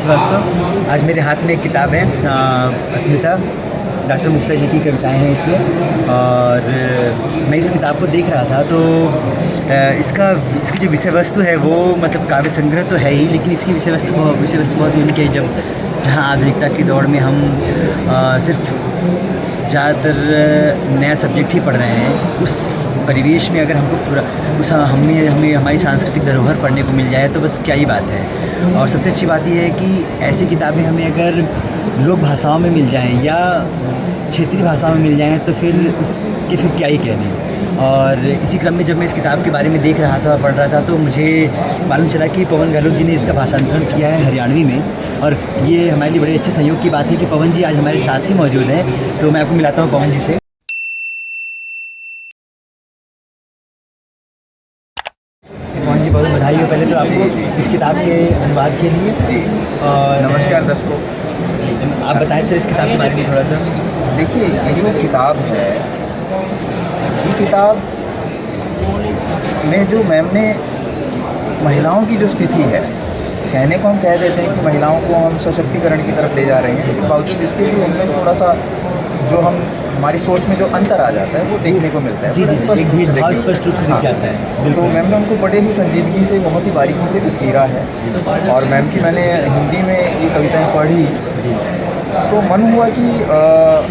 वास्तव आज मेरे हाथ में एक किताब है अस्मिता, डॉक्टर मुक्ता जी की कविताएं हैं इसमें। और मैं इस किताब को देख रहा था तो इसकी जो विषय वस्तु है वो मतलब काव्य संग्रह तो है ही, लेकिन इसकी विषय वस्तु बहुत यूनिक है। जहाँ आधुनिकता की दौड़ में हम सिर्फ ज़्यादातर नया सब्जेक्ट ही पढ़ रहे हैं, उस परिवेश में अगर हमको पूरा हमें हमारी सांस्कृतिक धरोहर पढ़ने को मिल जाए तो बस क्या ही बात है। और सबसे अच्छी बात यह है कि ऐसी किताबें हमें अगर लोक भाषाओं में मिल जाएं या क्षेत्रीय भाषाओं में मिल जाएं तो फिर क्या ही कहने। और इसी क्रम में जब मैं इस किताब के बारे में देख रहा था, पढ़ रहा था, तो मुझे मालूम चला कि पवन गहलोत जी ने इसका भाषांतरण किया है हरियाणवी में। और ये हमारे लिए बड़े अच्छे संयोग की बात है कि पवन जी आज हमारे साथ ही मौजूद हैं, तो मैं आपको मिलाता हूँ पवन जी से। पवन जी, बहुत बधाई हो पहले तो आपको इस किताब के अनुवाद के लिए। और नमस्कार दर्शकों। आप बताएं सर इस किताब के बारे में थोड़ा सा। देखिए, ये जो किताब है, ये किताब में जो मैम ने महिलाओं की जो स्थिति है, कहने को हम कह देते हैं कि महिलाओं को हम सशक्तिकरण की तरफ ले जा रहे हैं, लेकिन बावजूद इसके भी उनमें थोड़ा सा जो हमारी सोच में जो अंतर आ जाता है वो देखने को मिलता है। जी, स्पष्ट रूप से दिख जाता है। तो मैम ने उनको बड़े ही संजीदगी से, बहुत ही बारीकी से उकेरा है। और मैम की मैंने हिंदी में ये कविताएँ पढ़ी तो मन हुआ कि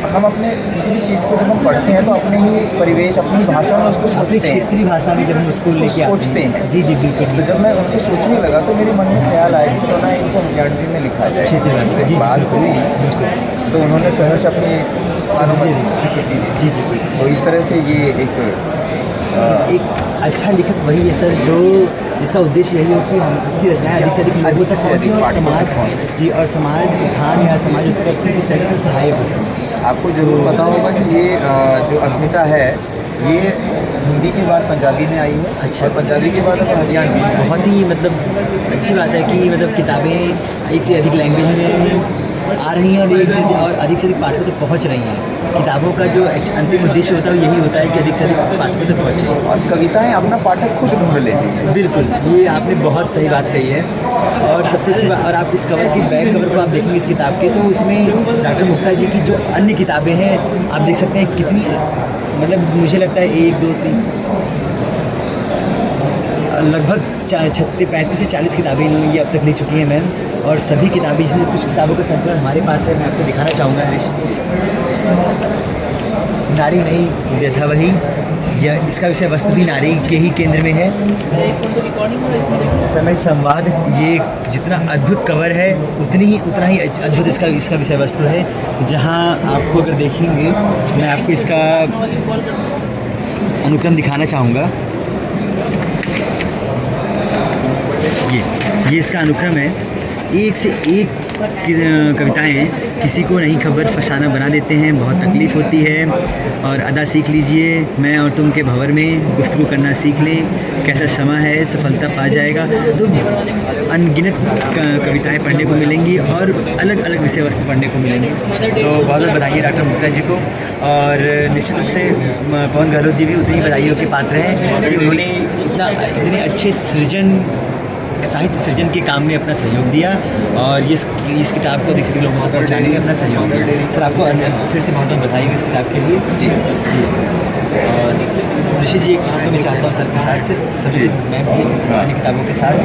हम अपने किसी भी चीज़ को जब हम पढ़ते हैं तो अपने ही परिवेश, अपनी भाषा में उसको सोचते हैं, क्षेत्रीय भाषा में जब हम उसको लेके सोचते हैं। जी बिल्कुल। तो जब मैं उनको सोचने लगा तो मेरे मन में ख्याल आया कि क्यों ना इनको हरियाणवी में लिखा जाए। क्षेत्रीय भाषा की बात हुई तो उन्होंने सहर्ष अपनी स्वीकृति दी। जी। तो इस तरह से ये एक अच्छा लेखक वही है सर जिसका उद्देश्य यही हो कि हम उसकी रचनाएं अधिक से अधिक लोगों तक पहुँचे और समाज उत्थान या समाज उत्कर्ष में किस तरह से सहायक हो सके। आपको जरूर पता होगा कि ये जो अस्मिता है ये हिंदी के बाद पंजाबी में आई है। अच्छा। और पंजाबी के बाद अब हरियाणवी में। बहुत ही मतलब अच्छी बात है कि मतलब किताबें एक से अधिक लैंग्वेज में आ रही हैं और अधिक से अधिक पाठकों तक पहुंच रही हैं। किताबों का जो अंतिम उद्देश्य होता है वो यही होता है कि अधिक से अधिक पाठकों तक पहुँचे। और कविताएं अपना पाठक खुद ढूंढ लेती हैं। बिल्कुल, ये आपने बहुत सही बात कही है। और सबसे अच्छी बात, और आप इस कवर की बैक कवर को आप देखेंगे इस किताब के, तो उसमें डॉक्टर मुक्ता जी की जो अन्य किताबें हैं आप देख सकते हैं कितनी, मतलब मुझे लगता है 1, 2, 3 लगभग 35 से 40 किताबें इन्होंने ये अब तक ले चुकी हैं मैम। और सभी किताबें, जिसमें कुछ किताबों का संकलन हमारे पास है, मैं आपको दिखाना चाहूँगा। नारी नहीं व्यथा वही, यह इसका विषय वस्तु भी नारी के ही केंद्र में है। समय संवाद, ये जितना अद्भुत कवर है उतना ही अद्भुत इसका विषय वस्तु है। जहाँ आपको अगर देखेंगे, मैं आपको इसका अनुक्रम दिखाना चाहूँगा। ये इसका अनुक्रम है। एक से एक कविताएं किसी को नहीं खबर फसाना बना देते हैं, बहुत तकलीफ़ होती है। और अदा सीख लीजिए, मैं और तुम के भंवर में गुफ्तगू करना सीख लें, कैसा क्षमा है सफलता पा जाएगा। तो अनगिनत कविताएं पढ़ने को मिलेंगी और अलग अलग विषय वस्तु पढ़ने को मिलेंगी। तो बहुत बहुत बधाई डॉक्टर मुक्ता जी को। और निश्चित रूप से पवन गहलोत जी भी उतनी बधाइयों के पात्र हैं कि उन्होंने इतने अच्छे साहित्य सृजन के काम में अपना सहयोग दिया और इस किताब को अधिक लोगों तक पहुँचाने में अपना सहयोग दिया। सर आपको फिर से बहुत बहुत बधाई हो इस किताब के लिए। जी। और ऋषि जी, एक फोटो मैं चाहता हूँ सर के साथ, सभी मैम की अन्य किताबों के साथ।